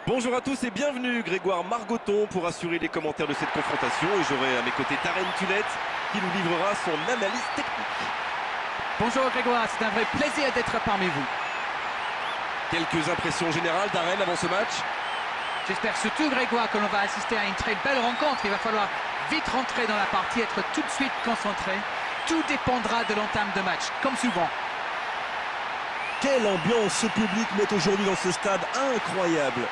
Bonjour à tous et bienvenue, Grégoire Margoton pour assurer les commentaires de cette confrontation. Et j'aurai à mes côtés Darren Tulette qui nous livrera son analyse technique. Bonjour Grégoire, c'est un vrai plaisir d'être parmi vous. Quelques impressions générales, Darren, avant ce match? J'espère surtout, Grégoire, que l'on va assister à une très belle rencontre. Il va falloir vite rentrer dans la partie, être tout de suite concentré. Tout dépendra de l'entame de match, comme souvent. Quelle ambiance ce public met aujourd'hui dans ce stade incroyable!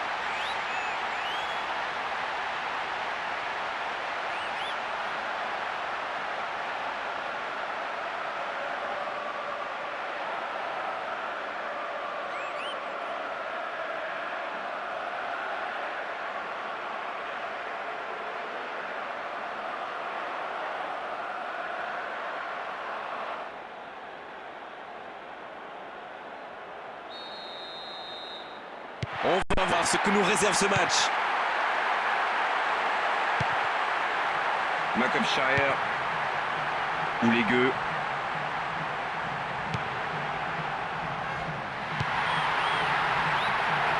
On va voir ce que nous réserve ce match. Shire ou les gueux.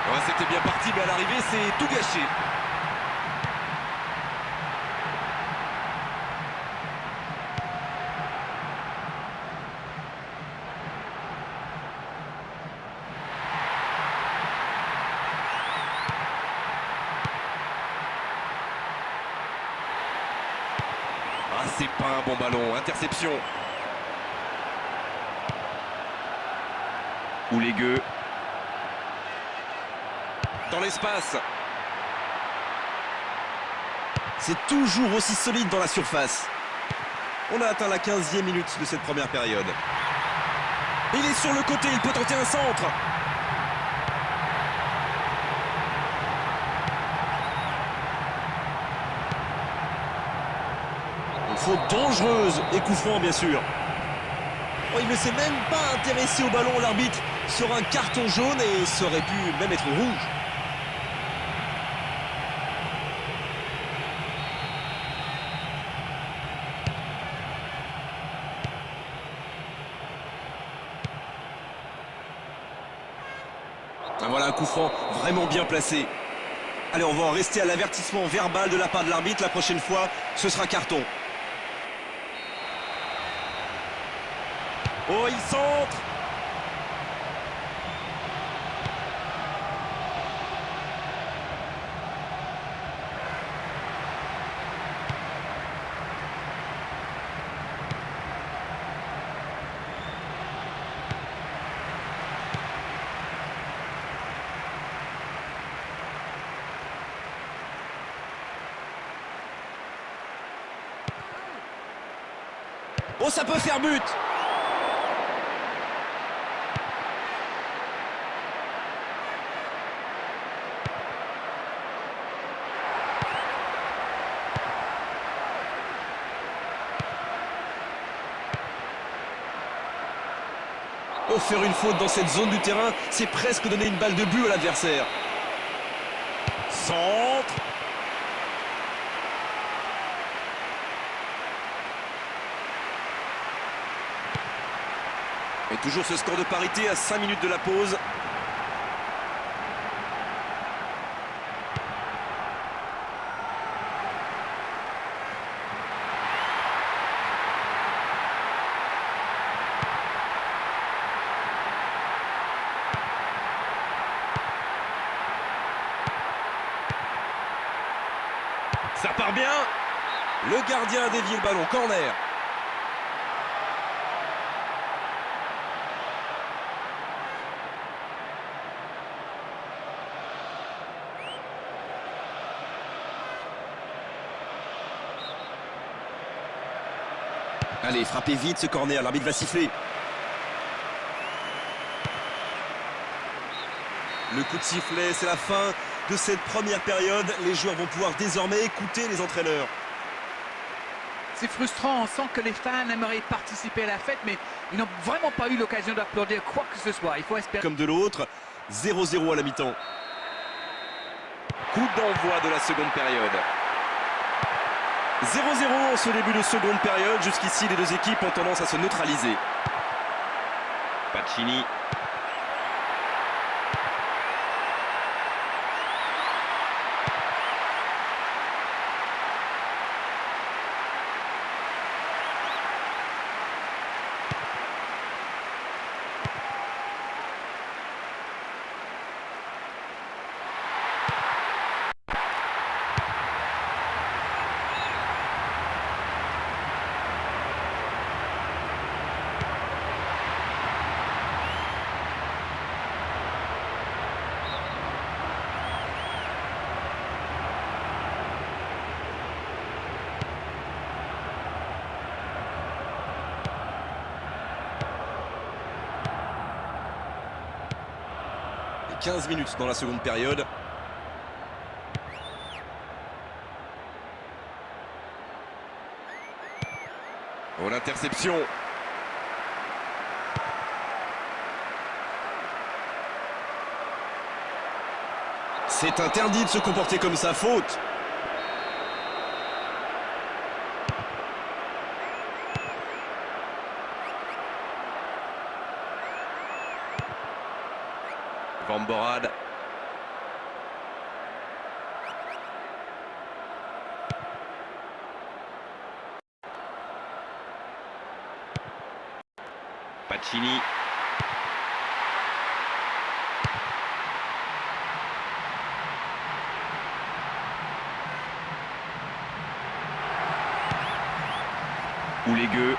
Ouais, c'était bien parti, mais à l'arrivée, c'est tout gâché. Ah, c'est pas un bon ballon, interception. Ou les gueux. Dans l'espace. C'est toujours aussi solide dans la surface. On a atteint la 15e minute de cette première période. Il est sur le côté, il peut tenter un centre. Faute dangereuse et coup franc bien sûr. Oh, il ne s'est même pas intéressé au ballon, l'arbitre sur un carton jaune et ça aurait pu même être rouge. Ah, voilà un coup franc vraiment bien placé. Allez, on va en rester à l'avertissement verbal de la part de l'arbitre. La prochaine fois, ce sera carton. Oh, il centre! Oh, ça peut faire but! Oh, faire une faute dans cette zone du terrain, c'est presque donner une balle de but à l'adversaire. Centre. Et toujours ce score de parité à 5 minutes de la pause. Ça part bien. Le gardien a dévié le ballon. Corner. Allez, frappez vite ce corner. L'arbitre va siffler. Le coup de sifflet, c'est la fin de cette première période. Les joueurs vont pouvoir désormais écouter les entraîneurs. C'est frustrant, on sent que les fans aimeraient participer à la fête, mais ils n'ont vraiment pas eu l'occasion d'applaudir quoi que ce soit. Il faut espérer. Comme de l'autre, 0-0 à la mi-temps. Coup d'envoi de la seconde période. 0-0 en ce début de seconde période. Jusqu'ici, les deux équipes ont tendance à se neutraliser. Pacini. 15 minutes dans la seconde période. Oh, l'interception. C'est interdit de se comporter comme ça, faute. Van Borad. Pacini. Oulégueux.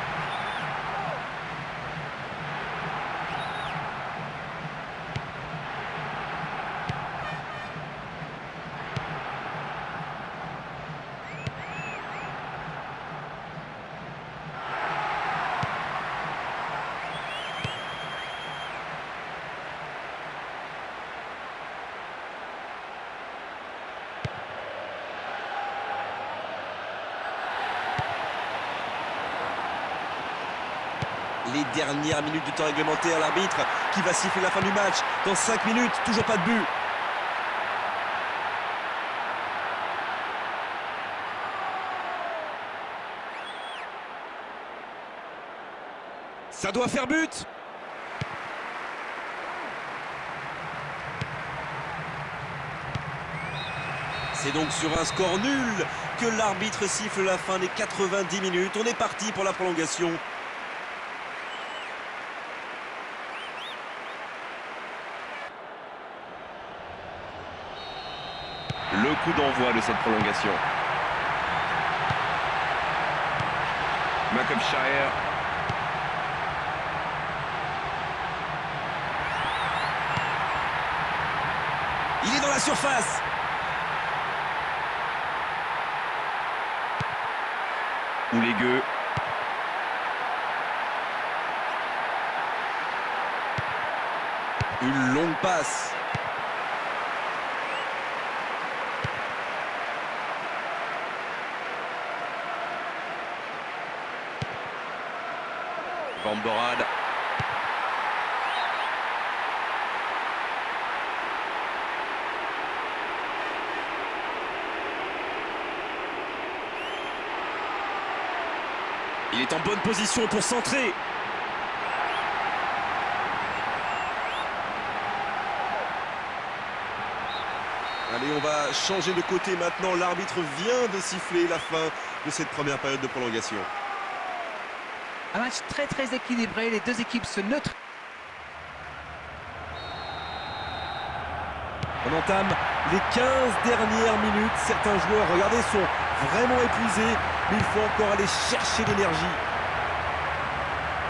Les dernières minutes du temps réglementaire, l'arbitre qui va siffler la fin du match. Dans 5 minutes, toujours pas de but. Ça doit faire but. C'est donc sur un score nul que l'arbitre siffle la fin des 90 minutes. On est parti pour la prolongation. Le coup d'envoi de cette prolongation. Mackupshire. Il est dans la surface. Oulégueux. Une longue passe. Van Borad. Il est en bonne position pour centrer. Allez, on va changer de côté maintenant. L'arbitre vient de siffler la fin de cette première période de prolongation. Un match très équilibré, les deux équipes se neutralisent. On entame les 15 dernières minutes. Certains joueurs, regardez, sont vraiment épuisés, mais il faut encore aller chercher l'énergie.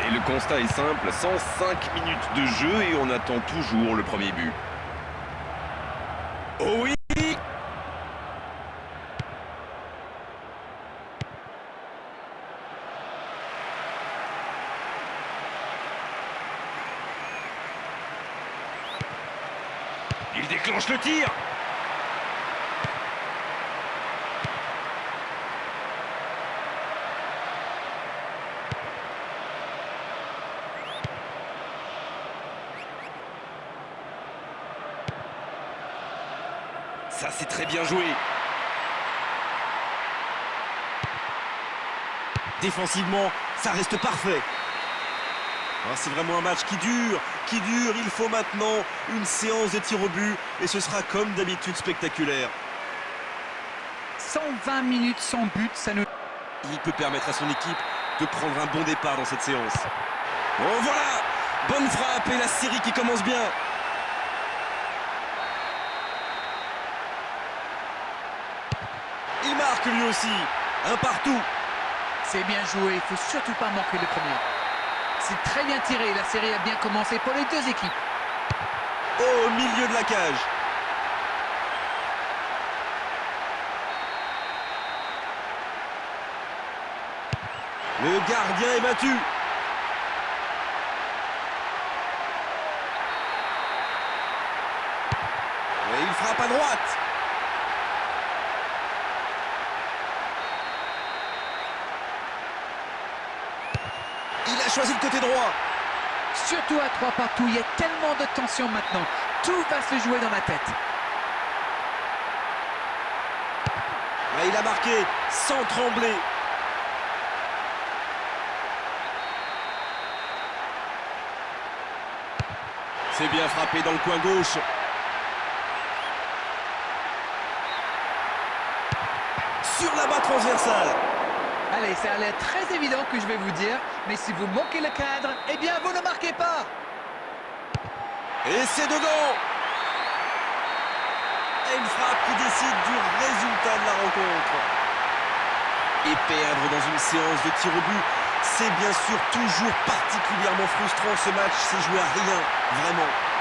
Et le constat est simple, 105 minutes de jeu et on attend toujours le premier but. Oh oui! Il déclenche le tir. Ça, c'est très bien joué. Défensivement, ça reste parfait. C'est vraiment un match qui dure. Il faut maintenant une séance de tir au but et ce sera comme d'habitude spectaculaire. 120 minutes sans but, ça nous... Il peut permettre à son équipe de prendre un bon départ dans cette séance. Oh voilà! Bonne frappe et la série qui commence bien. Il marque lui aussi. Un partout. C'est bien joué, il ne faut surtout pas manquer le premier. C'est très bien tiré, la série a bien commencé pour les deux équipes. Au milieu de la cage. Le gardien est battu. frappe à droite. Il a choisi le côté droit. Surtout à 3 partout, il y a tellement de tension maintenant. Tout va se jouer dans la tête. Et il a marqué sans trembler. C'est bien frappé dans le coin gauche. Sur la barre transversale. Allez, ça a l'air très évident que je vais vous dire, mais si vous manquez le cadre, eh bien vous ne marquez pas. Et c'est dedans. Et une frappe qui décide du résultat de la rencontre. Et perdre dans une séance de tir au but, c'est bien sûr toujours particulièrement frustrant. Ce match s'est joué à rien, vraiment.